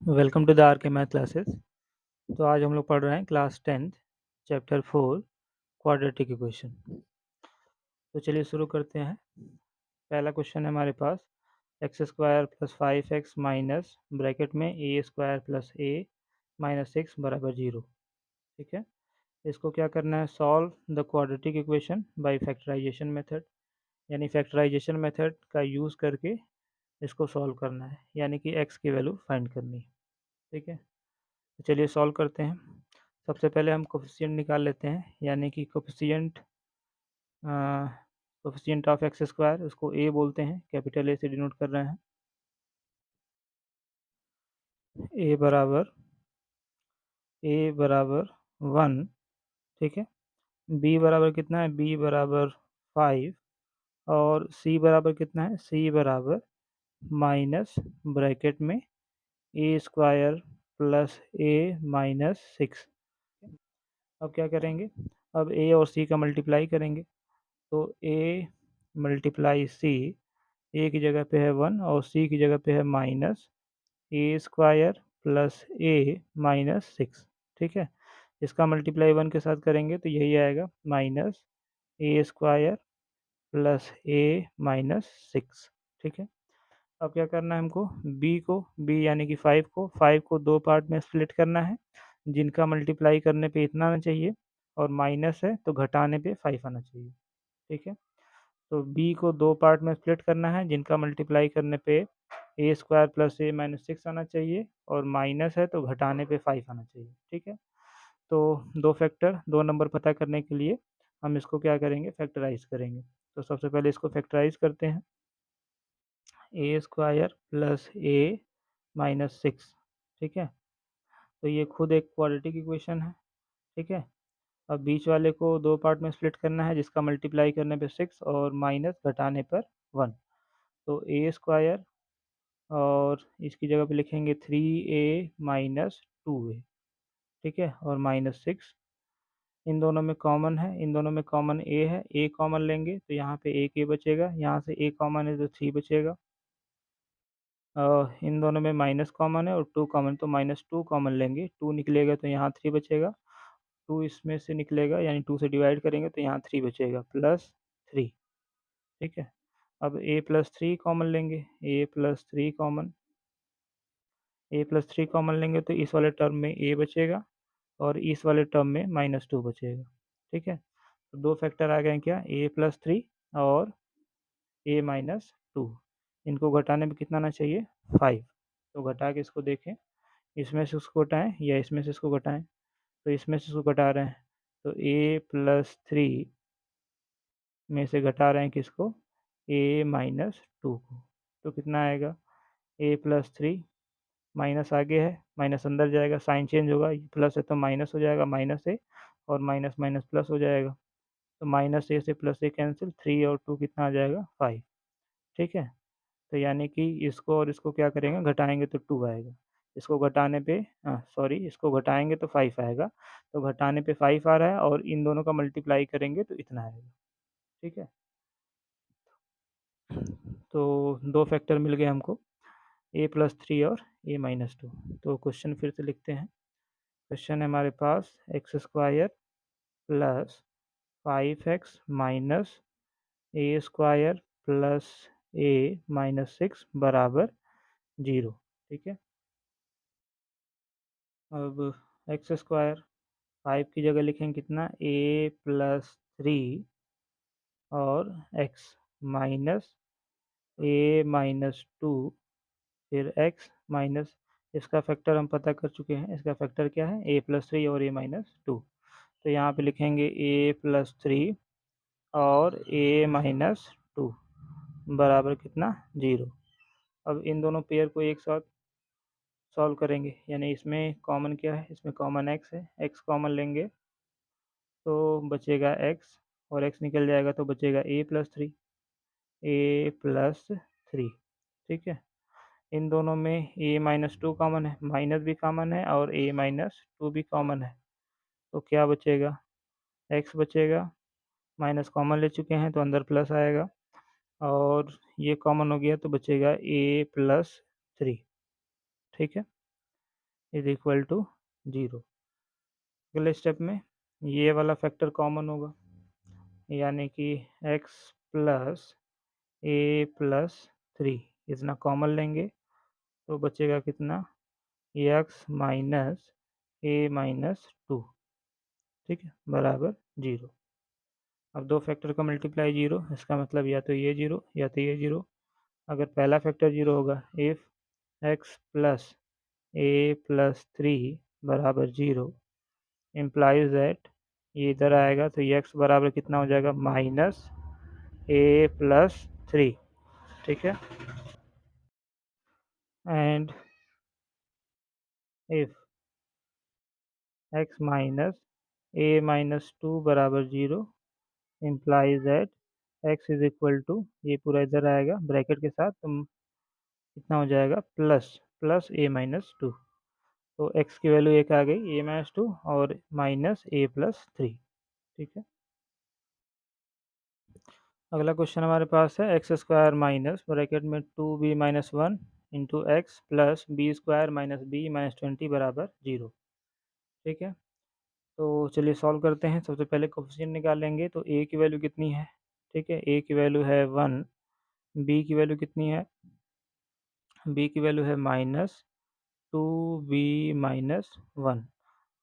Welcome to the are के math classes. तो आज हम लोग पढ़ रहे हैं class 10th chapter 4 quadratic equation. तो चलिए शुरू करते हैं। पहला क्वेश्चन है हमारे पास X square plus 5x minus bracket में A square plus A minus 6 बराबर 0। ठीक है, इसको क्या करना है, solve the quadratic equation by factorisation method, यानी फैक्टराइजेशन मेथड का यूज़ करके इसको सॉल्व करना है, यानी कि एक्स की वैल्यू फाइंड करनी है। ठीक है, तो चलिए सॉल्व करते हैं। सबसे पहले हम कोफिशिएंट निकाल लेते हैं, यानी कि कोफिशिएंट ऑफ एक्स स्क्वायर, उसको ए बोलते हैं, कैपिटल ए से डिनोट कर रहे हैं। ए बराबर 1। ठीक है, बी बराबर कितना है, बी बराबर 5, और सी बराबर कितना है, सी बराबर माइनस ब्रैकेट में A square plus A minus 6। अब क्या करेंगे, अब ए और सी का मल्टीप्लाई करेंगे। तो ए मल्टीप्लाई सी, ए की जगह पे है 1 और सी की जगह पे है minus A square plus A minus 6। ठीक है, इसका मल्टीप्लाई 1 के साथ करेंगे तो यही आएगा, minus A square plus A minus 6। ठीक है, अब क्या करना है हमको, बी यानी कि 5 को दो पार्ट में स्प्लिट करना है, जिनका मल्टीप्लाई करने पे इतना आना चाहिए, और माइनस है तो घटाने पे 5 आना चाहिए। ठीक है, तो बी को दो पार्ट में स्प्लिट करना है, जिनका मल्टीप्लाई करने पे ए स्क्वायर प्लस ए माइनस 6 आना चाहिए, और माइनस है तो घटाने पे 5 आना चाहिए। ठीक है, तो दो नंबर पता करने के लिए हम इसको क्या करेंगे, फैक्टराइज करेंगे। तो सबसे पहले इसको फैक्टराइज करते हैं, ए स्क्वायर प्लस ए माइनस 6। ठीक है, तो ये खुद एक क्वाड्रेटिक इक्वेशन है। ठीक है, अब बीच वाले को दो पार्ट में स्प्लिट करना है, जिसका मल्टीप्लाई करने पे 6 और माइनस घटाने पर 1। तो ए स्क्वायर और इसकी जगह पे लिखेंगे 3a माइनस 2a। ठीक है, और माइनस 6, इन दोनों में कॉमन है, इन दोनों में कॉमन a है, a कॉमन लेंगे तो यहाँ पे एक a बचेगा, यहाँ से a कॉमन है तो 3 बचेगा। इन दोनों में माइनस कॉमन है और 2 कॉमन, तो माइनस 2 कॉमन लेंगे, 2 निकलेगा तो यहाँ 3 बचेगा, 2 इसमें से निकलेगा यानी 2 से डिवाइड करेंगे तो यहाँ 3 बचेगा, प्लस 3। ठीक है, अब a प्लस 3 कॉमन लेंगे, a plus 3 common, a plus 3 common लेंगे तो इस वाले टर्म में a बचेगा और इस वाले टर्म में माइनस 2 बचेगा। ठीक है, तो दो फैक्टर आ गए क्या, a प्लस 3 और a माइनस 2। इनको घटाने में कितना आना चाहिए, 5। तो घटा के इसको देखें, इसमें से उसको घटाएं या इसमें से इसको घटाएं, तो इसमें से इसको घटा रहे हैं, तो a प्लस 3 में से घटा रहे हैं किसको, a माइनस 2 को, तो कितना आएगा, a प्लस 3, माइनस आगे है, माइनस अंदर जाएगा, साइन चेंज होगा, प्लस है तो माइनस हो जाएगा, माइनस ए, और माइनस माइनस प्लस हो जाएगा, तो माइनस ए से प्लस ए कैंसिल, 3 और 2 कितना आ जाएगा, 5। ठीक है, तो यानी कि इसको और इसको क्या करेंगे, घटाएंगे तो 2 आएगा, इसको घटाने पे इसको घटाएंगे तो 5 आएगा, तो घटाने पे 5 आ रहा है, और इन दोनों का मल्टीप्लाई करेंगे तो इतना आएगा। ठीक है, तो दो फैक्टर मिल गए हमको, a प्लस 3 और a माइनस 2। तो क्वेश्चन फिर से लिखते हैं। क्वेश्चन है हमारे पास X square plus 5x minus A square plus A minus 6 बराबर 0। ठीक है, अब एक्स स्क्वायर 5 की जगह लिखेंगे कितना, ए प्लस 3 और x माइनस ए माइनस 2, फिर x माइनस, इसका फैक्टर हम पता कर चुके हैं, इसका फैक्टर क्या है, ए प्लस 3 और ए माइनस 2। तो यहाँ पे लिखेंगे ए प्लस 3 और ए माइनस 2 बराबर कितना, 0। अब इन दोनों पेयर को एक साथ सॉल्व करेंगे, यानी इसमें कॉमन क्या है, इसमें कॉमन x है, x कॉमन लेंगे तो बचेगा x, और x निकल जाएगा तो बचेगा a प्लस 3। ठीक है, इन दोनों में a माइनस 2 कॉमन है, माइनस भी कॉमन है और a माइनस 2 भी कॉमन है, तो क्या बचेगा, x बचेगा, माइनस कॉमन ले चुके हैं तो अंदर प्लस आएगा, और ये कॉमन हो गया तो बचेगा a प्लस 3। ठीक है, इज इक्वल टू 0। अगले स्टेप में ये वाला फैक्टर कॉमन होगा, यानी कि x प्लस ए प्लस 3 इतना कॉमन लेंगे तो बचेगा कितना, x माइनस ए माइनस 2, ठीक है, बराबर 0। अब दो फैक्टर का मल्टीप्लाई 0, इसका मतलब या तो ये 0 या तो ये 0। अगर पहला फैक्टर 0 होगा, if x plus A plus 3 बराबर 0 इम्प्लाइज दैट ये इधर आएगा तो ये x बराबर कितना हो जाएगा, माइनस ए प्लस 3, ठीक है। And if x minus a minus 2 बराबर 0 implies that x is equal to, ये पूरा इधर आएगा ब्रैकेट के साथ, तो कितना हो जाएगा, प्लस प्लस ए माइनस 2। तो x की वैल्यू एक आ गई, ए माइनस 2 और माइनस ए प्लस 3, ठीक है। अगला क्वेश्चन हमारे पास है एक्स स्क्वायर माइनस ब्रैकेट में 2b minus 1 into x plus B square minus B minus 20 बराबर 0, ठीक है। तो चलिए सॉल्व करते हैं। सबसे पहले कोफिशिएंट निकालेंगे तो a की वैल्यू कितनी है, ठीक है, a की वैल्यू है 1, b की वैल्यू कितनी है, b की वैल्यू है माइनस 2b माइनस 1,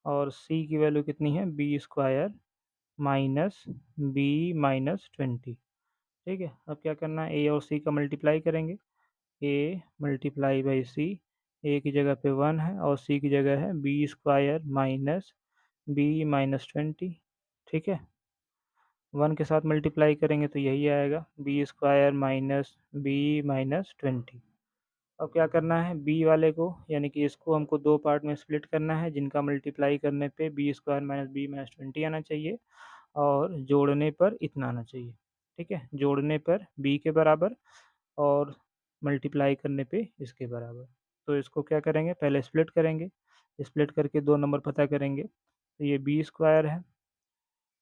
और c की वैल्यू कितनी है, B square minus B minus 20, ठीक है। अब क्या करना है, ए और सी का मल्टीप्लाई करेंगे, ए मल्टीप्लाई बाई सी, ए की जगह पे 1 है और सी की जगह है B square minus B minus 20, ठीक है। 1 के साथ मल्टीप्लाई करेंगे तो यही आएगा, b square minus B minus 20। अब क्या करना है, बी वाले को यानी कि इसको हमको दो पार्ट में स्प्लिट करना है, जिनका मल्टीप्लाई करने पे b square minus B minus 20 आना चाहिए और जोड़ने पर इतना आना चाहिए, ठीक है। जोड़ने पर बी के बराबर और मल्टीप्लाई करने पे इसके बराबर। तो इसको क्या करेंगे, पहले स्प्लिट करेंगे, स्प्लिट करके दो नंबर पता करेंगे। तो ये बी स्क्वायर है,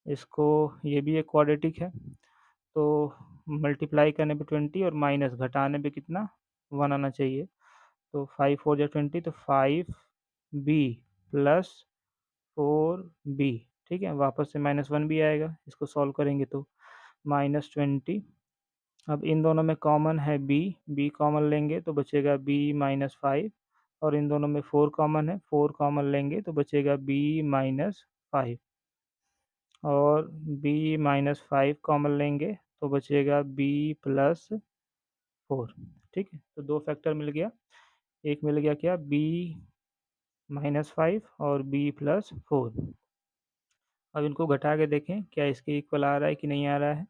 इसको, ये भी एक क्वाड्रेटिक है, तो मल्टीप्लाई करने पे 20 और माइनस घटाने पे कितना, 1 आना चाहिए। तो 5 4 जा 20, तो 5b प्लस 4b, ठीक है। वापस से माइनस 1 भी आएगा, इसको सॉल्व करेंगे तो माइनस 20। अब इन दोनों में कॉमन है b कॉमन लेंगे तो बचेगा b माइनस 5, और इन दोनों में 4 कॉमन है, 4 कॉमन लेंगे तो बचेगा b माइनस 5, और b माइनस 5 कॉमन लेंगे तो बचेगा b प्लस 4, ठीक है। तो दो फैक्टर मिल गया, एक मिल गया क्या, b माइनस 5 और b प्लस 4। अब इनको घटा के देखें क्या इसके इक्वल आ रहा है कि नहीं आ रहा है।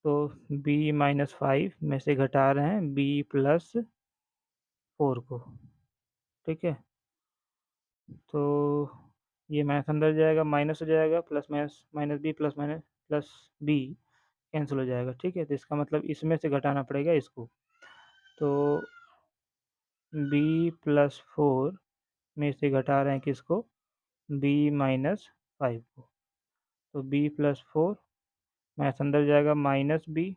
तो b माइनस 5 में से घटा रहे हैं b प्लस 4 को, ठीक है। तो ये माइनस अंदर जाएगा, माइनस हो जाएगा, plus minus minus b plus minus plus b cancel हो जाएगा, ठीक है। तो इसका मतलब इसमें से घटाना पड़ेगा इसको। तो b प्लस 4 में से घटा रहे हैं किसको, b माइनस 5 को। तो b प्लस 4 माइनस अंदर जाएगा माइनस बी,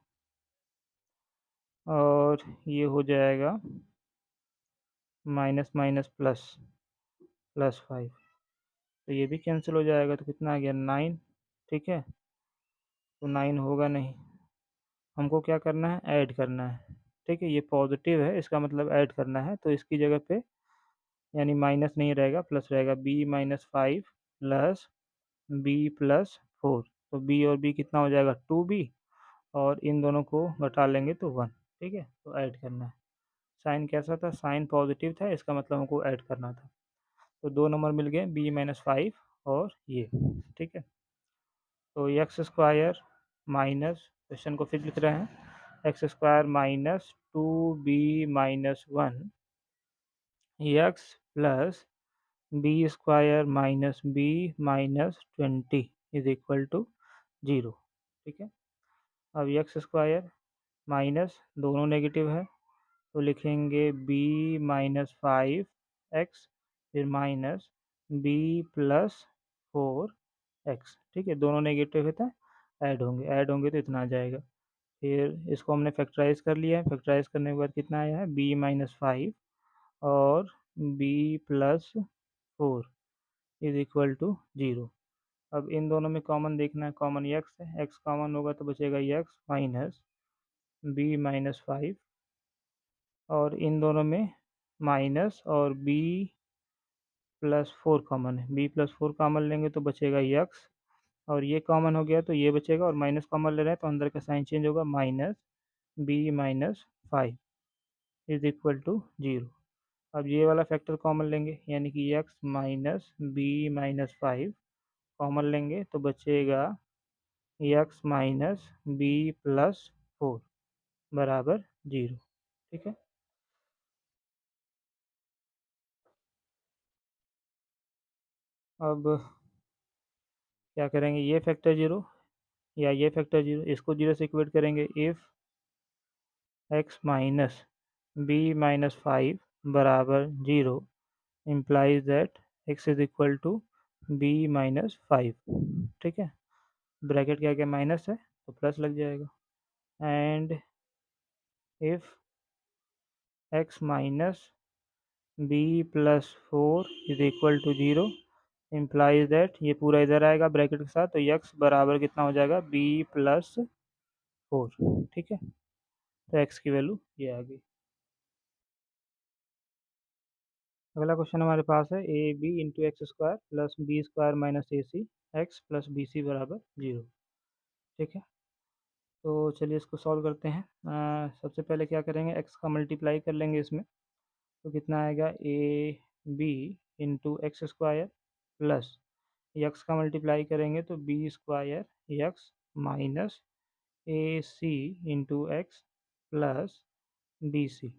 और ये हो जाएगा माइनस माइनस प्लस प्लस 5, तो ये भी कैंसिल हो जाएगा, तो कितना आ गया, 9, ठीक है। तो 9 होगा नहीं, हमको क्या करना है, ऐड करना है, ठीक है। ये पॉजिटिव है, इसका मतलब ऐड करना है, तो इसकी जगह पे यानी माइनस नहीं रहेगा, प्लस रहेगा, b minus 5 plus b plus 4। तो b और b कितना हो जाएगा, 2b, और इन दोनों को घटा लेंगे तो 1, ठीक है। तो ऐड करना है, साइन कैसा था, साइन पॉजिटिव था, इसका मतलब हमको ऐड करना था। तो दो नंबर मिल गए, b माइनस 5 और ये, ठीक है। तो एक्स स्क्वायर माइनस, क्वेश्चन को फिर लिख रहे हैं, x square minus 2b minus 1 x plus B square minus B minus 20 is equal to 0, ठीक है। अब एक्स स्क्वायर माइनस, दोनों नेगेटिव है तो लिखेंगे b माइनस 5x, फिर माइनस b प्लस 4x, ठीक है। दोनों नेगेटिव है तो ऐड होंगे तो इतना आ जाएगा। फिर इसको हमने फैक्टराइज कर लिया है, फैक्टराइज करने के बाद कितना आया है, b माइनस 5 और b plus 4 is equal to 0। अब इन दोनों में कॉमन देखना है, कॉमन एक्स है, एक्स कॉमन होगा तो बचेगा एक्स माइनस बी माइनस 5, और इन दोनों में माइनस और बी प्लस 4 कॉमन है, बी प्लस 4 कॉमन लेंगे तो बचेगा एक्स, और ये कॉमन हो गया तो ये बचेगा, और माइनस कॉमन ले रहे हैं तो अंदर का साइन चेंज होगा, minus B minus 5 is equal to 0। अब ये वाला फैक्टर कॉमन लेंगे, यानी कि x minus B minus 5 common लेंगे तो बचेगा एक्स माइनस बी प्लस 4 बराबर 0। ठीक है। अब क्या करेंगे, ये फैक्टर 0 या ये फैक्टर 0, इसको 0 से इक्वेट करेंगे। If x minus B minus 5 बराबर 0 implies that x is equal to b minus 5। ठीक है, ब्रैकेट क्या क्या माइनस है तो प्लस लग जाएगा। And if x minus b plus 4 is equal to 0 implies that, ये पूरा इधर आएगा ब्रैकेट के साथ, तो एक्स बराबर कितना हो जाएगा, बी प्लस 4। ठीक है, तो एक्स की वैल्यू ये आ गई। अगला क्वेश्चन हमारे पास है a b into x square plus B square minus a c x plus b c बराबर 0। ठीक है, तो चलिए इसको सॉल्व करते हैं। सबसे पहले क्या करेंगे, एक्स का मल्टीप्लाई कर लेंगे इसमें, तो कितना आएगा, a b into x square plus x का मल्टीप्लाई करेंगे तो b square x minus a c into x plus b c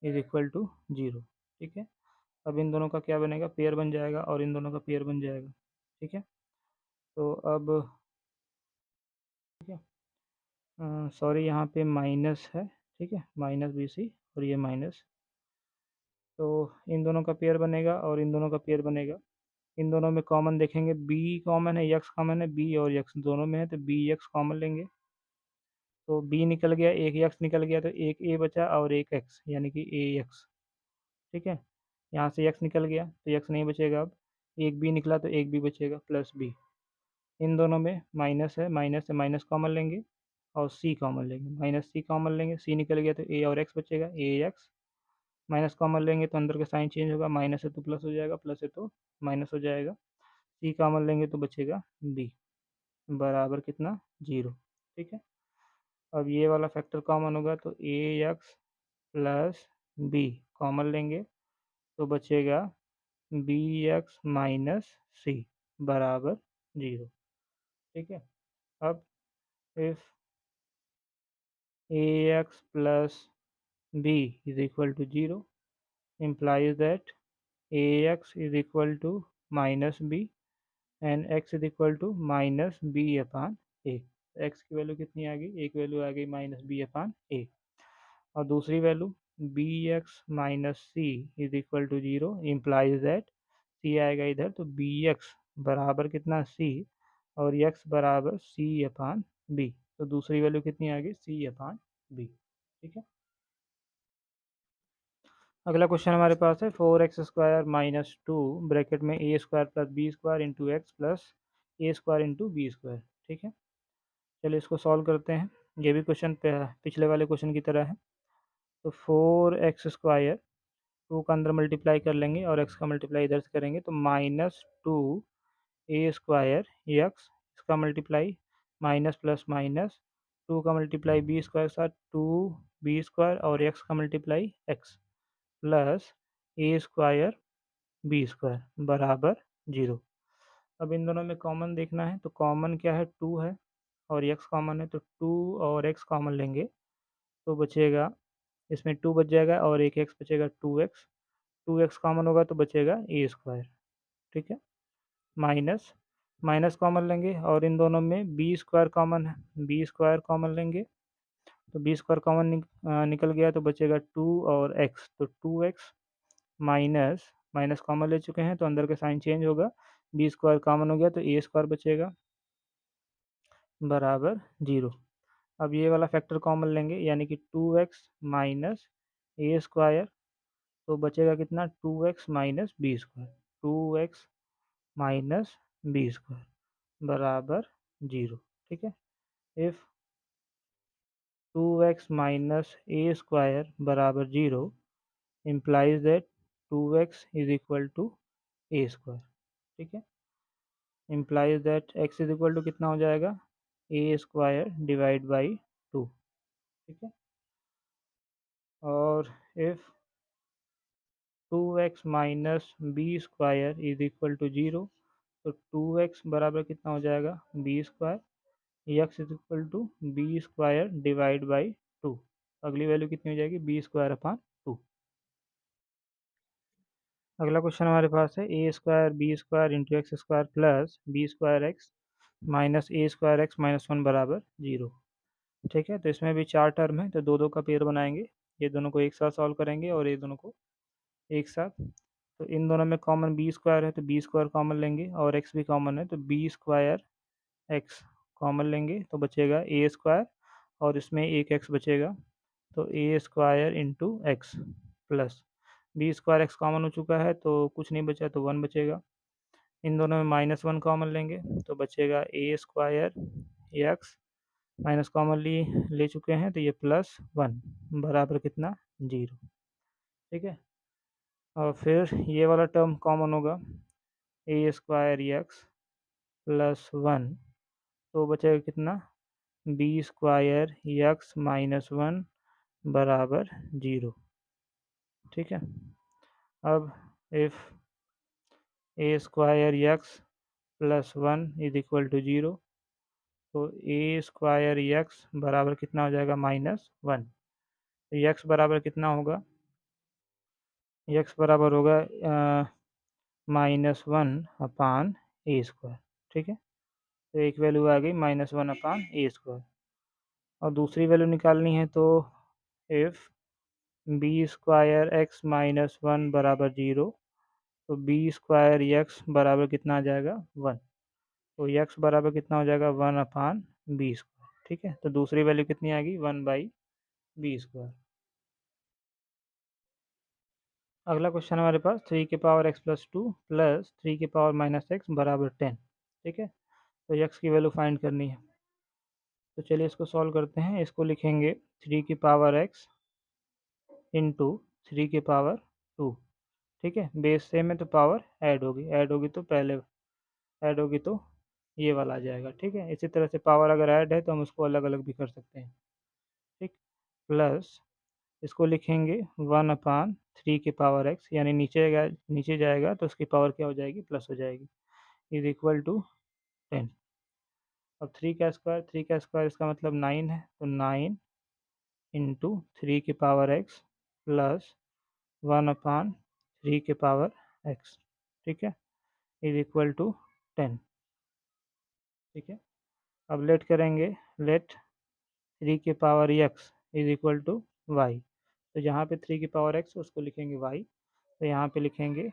is equal to 0। ठीक है, अब इन दोनों का क्या बनेगा, पेयर बन जाएगा, और इन दोनों का पेयर बन जाएगा। ठीक है, तो अब ठीक है, सॉरी यहाँ पे माइनस है। ठीक है, माइनस बी सी और ये माइनस, तो इन दोनों का पेयर बनेगा और इन दोनों का पेयर बनेगा। इन दोनों में कॉमन देखेंगे, बी कॉमन है, एक्स कॉमन है, बी और एक्स दोनों में है तो बी एक्स कॉमन लेंगे, तो बी निकल गया, एक एक्स निकल गया तो एक ए बचा और एक एक्स, यानी कि ए एक्स। ठीक है, यहाँ से एक्स निकल गया तो एक्स नहीं बचेगा, अब एक बी निकला तो एक बी बचेगा प्लस बी। इन दोनों में माइनस है, माइनस से माइनस कॉमन लेंगे और सी कॉमन लेंगे, माइनस सी कॉमन लेंगे, सी निकल गया तो ए और एक्स बचेगा, ए एक्स। माइनस कॉमन लेंगे तो अंदर का साइन चेंज होगा, माइनस है तो प्लस हो जाएगा, प्लस है तो माइनस हो जाएगा। सी कॉमन लेंगे तो बचेगा बी बराबर कितना, 0। ठीक है, अब ये वाला फैक्टर कॉमन होगा तो ए एक्स प्लस बी कॉमन लेंगे तो बचेगा बी एक्स माइनस सी बराबर 0। ठीक है, अब if a x plus b is equal to 0 implies that ax is equal to minus b and x is equal to minus b upon a. X की value कितनी आ गई, एक वैल्यू आ गई माइनस बी अपान ए, और दूसरी value B X minus C is equal to 0 implies that C आएगा इधर तो बी एक्स बराबर कितना, सी, और एक्स बराबर सी अपान बी, तो दूसरी वैल्यू कितनी आ गई, सी अपान बी। ठीक है, अगला क्वेश्चन हमारे पास है 4x² माइनस 2 ब्रैकेट में A square plus B square into x plus A square into B square. ठीक है, चलिए इसको सॉल्व करते हैं। ये भी क्वेश्चन पिछले वाले क्वेश्चन की तरह है। तो 4x² 2 का अंदर मल्टीप्लाई कर लेंगे और x का मल्टीप्लाई इधर से करेंगे तो माइनस 2 ए स्क्वायर एक्स, इसका मल्टीप्लाई माइनस प्लस माइनस 2 का मल्टीप्लाई बी स्क्वायर के साथ 2 बी स्क्वायर और एक्स का multiply x plus A square B square बराबर 0। अब इन दोनों में कॉमन देखना है, तो कॉमन क्या है, 2 है और एक्स कॉमन है, तो 2 और एक्स कॉमन लेंगे तो बचेगा, इसमें 2 बच जाएगा और एक एक्स बचेगा, 2x। 2x कॉमन होगा तो बचेगा ए स्क्वायर। ठीक है, माइनस माइनस कॉमन लेंगे और इन दोनों में बी स्क्वायर कॉमन है, बी स्क्वायर कॉमन लेंगे तो बी स्क्वायर कॉमन निकल गया तो बचेगा 2 और x, तो 2x माइनस माइनस कॉमन ले चुके हैं तो अंदर का साइन चेंज होगा, बी स्क्वायर कॉमन हो गया तो ए स्क्वायर बचेगा बराबर 0। अब ये वाला फैक्टर कॉमन लेंगे, यानी कि 2x माइनस ए स्क्वायर, तो बचेगा कितना, 2x minus b square. 2x minus b square बराबर 0। ठीक है। If 2x minus A square बराबर 0 implies that 2x is equal to a square. ठीक है। implies that x is equal to कितना हो जाएगा, a स्क्वायर डिवाइड बाई 2। ठीक है। और if 2x minus b square is equal to 0, तो 2x बराबर कितना हो जाएगा, b square, x is equal to b square divide by 2। अगली वैल्यू कितनी हो जाएगी, बी स्क्वायर अपॉन 2। अगला क्वेश्चन हमारे पास है A square B square into x square plus B square x minus A square x minus 1 बराबर 0। ठीक है। तो इसमें भी चार टर्म है, तो दो दो का पेयर बनाएंगे। ये दोनों को एक साथ सॉल्व करेंगे और ये दोनों को एक साथ। तो इन दोनों में कॉमन बी स्क्वायर है, तो बी स्क्वायर कॉमन लेंगे, और एक्स भी कॉमन है, तो बी स्क्वायर एक्स कॉमन लेंगे, तो बचेगा ए स्क्वायर, और इसमें एक एक्स बचेगा, तो A square into x plus B square X common हो चुका है, तो कुछ नहीं बचा, तो 1 बचेगा। इन दोनों में -1 कॉमन लेंगे, तो बचेगा ए स्क्वायर एक्स, माइनस कॉमन ले चुके हैं, तो ये +1 बराबर कितना, 0। ठीक है। और फिर ये वाला टर्म कॉमन होगा, ए स्क्वायर एक्स प्लस 1, तो बचेगा कितना, बी स्क्वायर एक्स माइनस 1 बराबर 0। ठीक है। अब if a square x plus 1 is equal to 0, तो ए स्क्वायर एक्स बराबर कितना हो जाएगा, -1। तो एक्स बराबर कितना होगा, एक्स बराबर होगा -1 अपान ए स्क्वायर। ठीक है। तो एक वैल्यू आ गई -1 अपान ए स्क्वायर, और दूसरी वैल्यू निकालनी है, तो if b square x minus 1 बराबर 0, तो बी स्क्वायर एक्स बराबर कितना आ जाएगा, 1। तो एक्स बराबर कितना हो जाएगा, 1 अपान बी स्क्वायर। ठीक है। तो दूसरी वैल्यू कितनी आएगी, 1 बाई बी स्क्वायर। अगला क्वेश्चन हमारे पास 3 के पावर एक्स प्लस 2 प्लस 3 के पावर माइनस एक्स बराबर 10। ठीक है। तो एक्स की वैल्यू फाइंड करनी है, तो चलिए इसको सॉल्व करते हैं। इसको लिखेंगे 3 की पावर एक्स इंटू 3 की पावर 2। ठीक है। बेस सेम है, तो पावर ऐड होगी तो पहले ऐड होगी तो ये वाला आ जाएगा। ठीक है। इसी तरह से पावर अगर ऐड है तो हम उसको अलग अलग भी कर सकते हैं। ठीक। प्लस इसको लिखेंगे 1 अपान 3 की पावर एक्स, यानी नीचे जाएगा तो उसकी पावर क्या हो जाएगी, प्लस हो जाएगी, इज इक्वल टू 10। अब 3 का स्क्वायर इसका मतलब 9 है, तो 9 इंटू 3 की पावर एक्स प्लस 1 अपान 3 के पावर एक्स। ठीक है। Is equal to 10। ठीक है। अब लेट करेंगे, लेट 3 की power x is equal to y. तो जहाँ पे 3 की पावर एक्स उसको लिखेंगे वाई, तो यहाँ पे लिखेंगे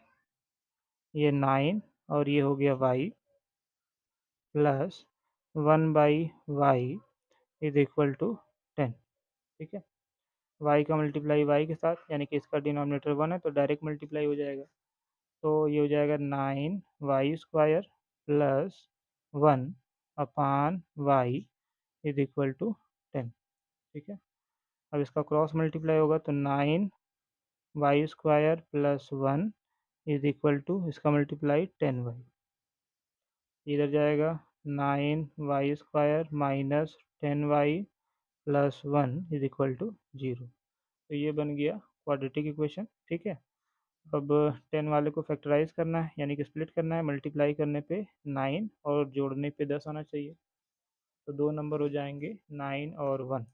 ये 9 और ये हो गया y plus 1 by y is equal to 10। ठीक है। वाई का मल्टीप्लाई वाई के साथ, यानी कि इसका डिनोमिनेटर 1 है, तो डायरेक्ट मल्टीप्लाई हो जाएगा, तो ये हो जाएगा 9 y square plus 1 upon y is equal to 10। ठीक है। अब इसका क्रॉस मल्टीप्लाई होगा, तो 9 y square plus 1 is equal to इसका मल्टीप्लाई 10 वाई, इधर जाएगा 9 y square minus 10 y plus 1 is equal to 0। तो ये बन गया क्वाड्रेटिक इक्वेशन। ठीक है। अब 10 वाले को फैक्टराइज करना है, यानी कि स्प्लिट करना है, मल्टीप्लाई करने पे 9 और जोड़ने पे 10 आना चाहिए, तो दो नंबर हो जाएंगे 9 और 1।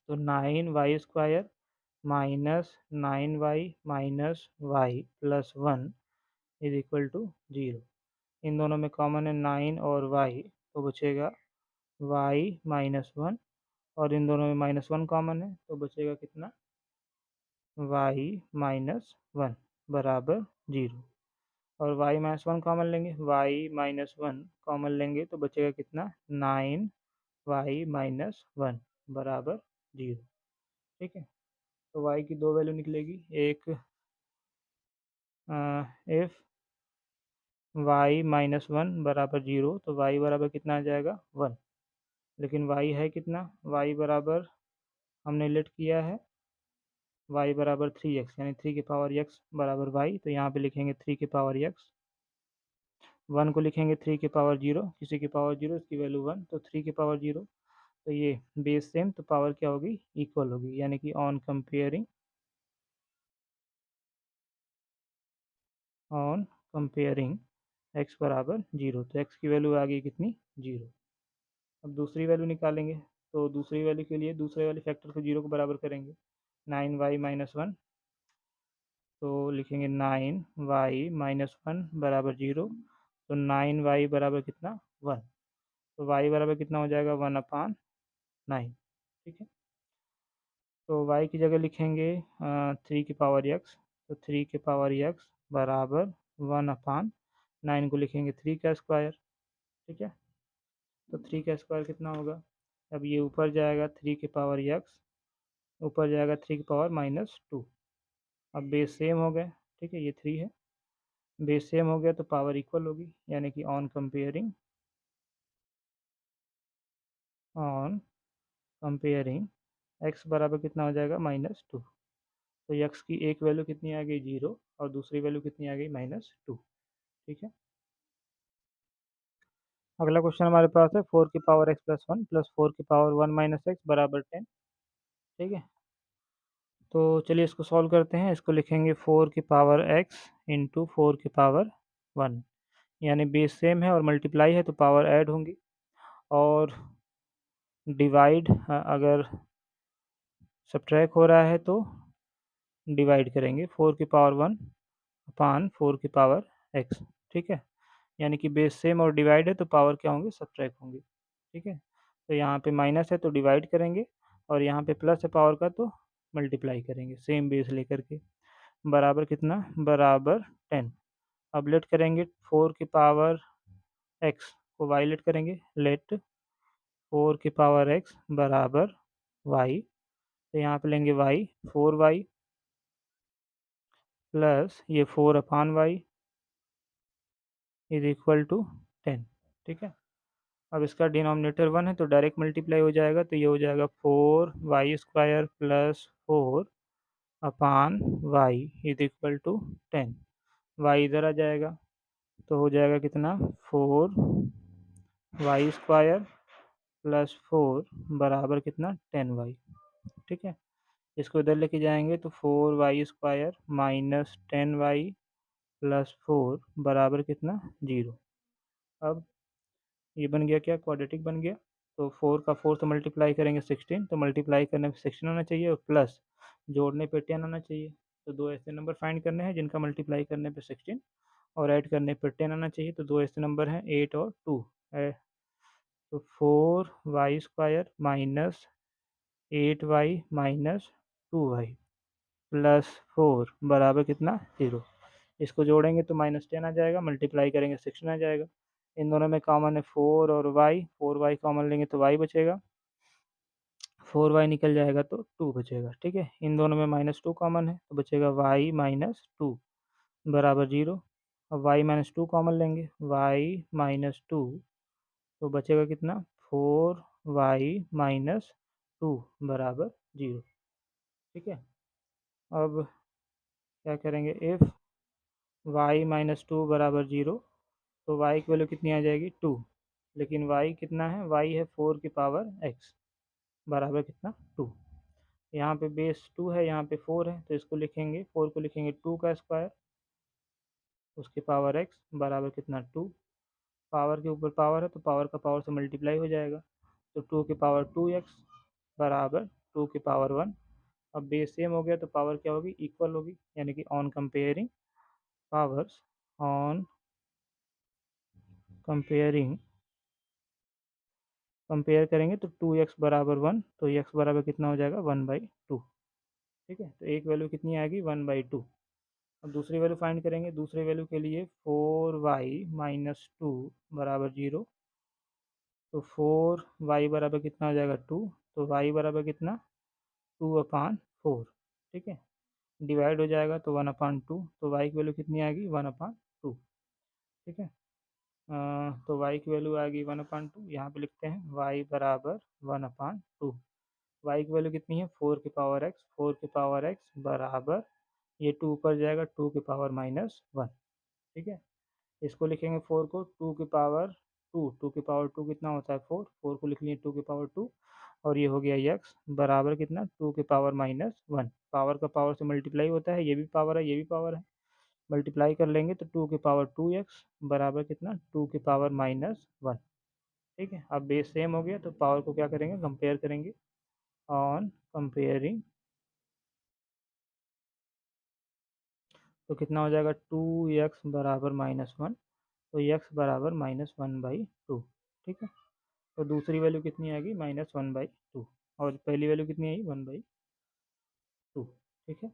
तो 9 y square minus 9 y minus y plus 1 is equal to 0। इन दोनों में कॉमन है 9 और वाई, तो बचेगा वाई माइनस 1, और इन दोनों में -1 कॉमन है, तो बचेगा कितना, वाई माइनस 1 बराबर 0। और y-1 कॉमन लेंगे, y-1 कॉमन लेंगे, तो बचेगा कितना, 9 y-1 बराबर 0। ठीक है। तो y की दो वैल्यू निकलेगी, एक इफ़ वाई माइनस वन बराबर जीरो, तो वाई बराबर कितना आ जाएगा 1। लेकिन वाई है कितना, वाई बराबर हमने लेट किया है वाई बराबर 3x, यानी 3 की पावर x बराबर वाई। तो यहाँ पे लिखेंगे 3 की पावर x, 1 को लिखेंगे 3 की पावर जीरो, किसी की पावर जीरो इसकी वैल्यू 1, तो 3 की पावर जीरो। तो ये बेस सेम, तो पावर क्या होगी, इक्वल होगी, यानी कि ऑन कंपेयरिंग x बराबर जीरो, तो x की वैल्यू आ गई कितनी, जीरो। अब दूसरी वैल्यू निकालेंगे, तो दूसरी वैल्यू के लिए दूसरे वाले फैक्टर को जीरो के बराबर करेंगे। 9y-1, तो लिखेंगे 9y-1 बराबर जीरो, तो 9y बराबर कितना, 1। तो y बराबर कितना हो जाएगा, 1/9। ठीक है, तो y की जगह लिखेंगे 3 की पावर x, तो 3 की पावर x बराबर 1/9 को लिखेंगे 3 का स्क्वायर। ठीक है, तो 3 का स्क्वायर कितना होगा, अब ये ऊपर जाएगा 3 की पावर x, ऊपर जाएगा 3 की पावर -2। अब बेस सेम हो गए, ठीक है, ये 3 है, बेस सेम हो गया तो पावर इक्वल होगी, यानी कि ऑन कंपेयरिंग x बराबर कितना हो जाएगा, -2। तो x की एक वैल्यू कितनी आ गई, जीरो, और दूसरी वैल्यू कितनी आ गई, -2। ठीक है, अगला क्वेश्चन हमारे पास है 4 की पावर x प्लस 1 प्लस 4 की पावर 1 माइनस एक्स बराबर 10। ठीक है, तो चलिए इसको सॉल्व करते हैं। इसको लिखेंगे 4 की पावर x इंटू 4 की पावर 1, यानी बेस सेम है और मल्टीप्लाई है तो पावर ऐड होंगी, और डिवाइड अगर सब्ट्रैक्ट हो रहा है तो डिवाइड करेंगे 4 की पावर 1 अपान 4 की पावर x। ठीक है, यानी कि बेस सेम और डिवाइड है तो पावर क्या होंगे, सब्ट्रैक्ट होंगे। ठीक है, तो यहाँ पे माइनस है तो डिवाइड करेंगे, और यहाँ पे प्लस है पावर का तो मल्टीप्लाई करेंगे सेम बेस लेकर के, बराबर कितना, बराबर 10। अब लेट करेंगे 4 की पावर x को y लेट करेंगे, लेट 4 की पावर x बराबर y, तो यहाँ पे लेंगे y, 4y प्लस ये 4/y इज इक्वल टू 10। ठीक है, अब इसका डिनोमिनेटर 1 है तो डायरेक्ट मल्टीप्लाई हो जाएगा, तो ये हो जाएगा 4y² plus 4/y is equal to 10। y इधर आ जाएगा तो हो जाएगा कितना, 4y² प्लस 4 बराबर कितना, 10y। ठीक है, इसको इधर लेके जाएंगे तो 4y² माइनस 10y प्लस 4 बराबर कितना, 0। अब ये बन गया क्या, क्वाड्रेटिक बन गया। तो 4 का 4 से मल्टीप्लाई करेंगे 16, तो मल्टीप्लाई करने पे 16 आना चाहिए और प्लस जोड़ने पे 10 आना चाहिए। तो दो ऐसे नंबर फाइंड करने हैं जिनका मल्टीप्लाई करने पे 16 और ऐड करने पे 10 आना चाहिए। तो दो ऐसे नंबर हैं 8 और 2। तो 4y² minus 8y minus 2y plus 4 बराबर कितना, 0। इसको जोड़ेंगे तो -10 आ जाएगा, मल्टीप्लाई करेंगे 16 आ जाएगा। इन दोनों में कॉमन है 4 और y, 4y कॉमन लेंगे तो y बचेगा, 4y निकल जाएगा तो 2 बचेगा। ठीक है, इन दोनों में -2 कॉमन है तो बचेगा y-2 बराबर 0। अब y-2 कॉमन लेंगे, y-2 तो बचेगा कितना, 4y-2 बराबर 0। ठीक है, अब क्या करेंगे, इफ़ y-2 बराबर 0, तो y की वैल्यू कितनी आ जाएगी, 2। लेकिन y कितना है, y है 4 की पावर x बराबर कितना, 2। यहाँ पे बेस 2 है, यहाँ पे 4 है, तो इसको लिखेंगे 4 को लिखेंगे 2 का स्क्वायर, उसकी पावर x बराबर कितना, 2। पावर के ऊपर पावर है तो पावर का पावर से मल्टीप्लाई हो जाएगा, तो 2 की पावर 2x बराबर 2 की पावर 1। अब बेस सेम हो गया तो पावर क्या होगी, इक्वल होगी, यानी कि on comparing powers, on comparing compare करेंगे तो 2x बराबर 1, तो x बराबर कितना हो जाएगा, 1/2। ठीक है, तो एक वैल्यू कितनी आएगी, 1/2। अब दूसरी वैल्यू फाइंड करेंगे, दूसरी वैल्यू के लिए 4y-2 बराबर 0, तो 4y बराबर कितना हो जाएगा, 2, तो y बराबर कितना, 2/4। ठीक है, डिवाइड हो जाएगा तो 1/2, तो वाई की वैल्यू कितनी आएगी 1/2। ठीक है। तो y की वैल्यू आएगी 1/2, यहाँ पे लिखते हैं y बराबर 1/2। y की वैल्यू कितनी है 4 की पावर x, 4 की पावर x बराबर, ये 2 ऊपर जाएगा 2 की पावर -1। ठीक है। इसको लिखेंगे 4 को 2 की पावर 2, 2 की पावर 2 कितना होता है 4, 4 को लिख लिए 2 की पावर 2, और ये हो गया x बराबर कितना 2 की पावर -1। पावर का पावर से मल्टीप्लाई होता है, ये भी पावर है ये भी पावर है, मल्टीप्लाई कर लेंगे तो 2 की पावर 2x बराबर कितना 2 की पावर -1। ठीक है। अब बेस सेम हो गया तो पावर को क्या करेंगे कंपेयर करेंगे। ऑन कंपेयरिंग तो कितना हो जाएगा 2x बराबर -1, तो x बराबर -1/2। ठीक है। तो दूसरी वैल्यू कितनी आएगी -1/2, और पहली वैल्यू कितनी आई 1/2। ठीक है।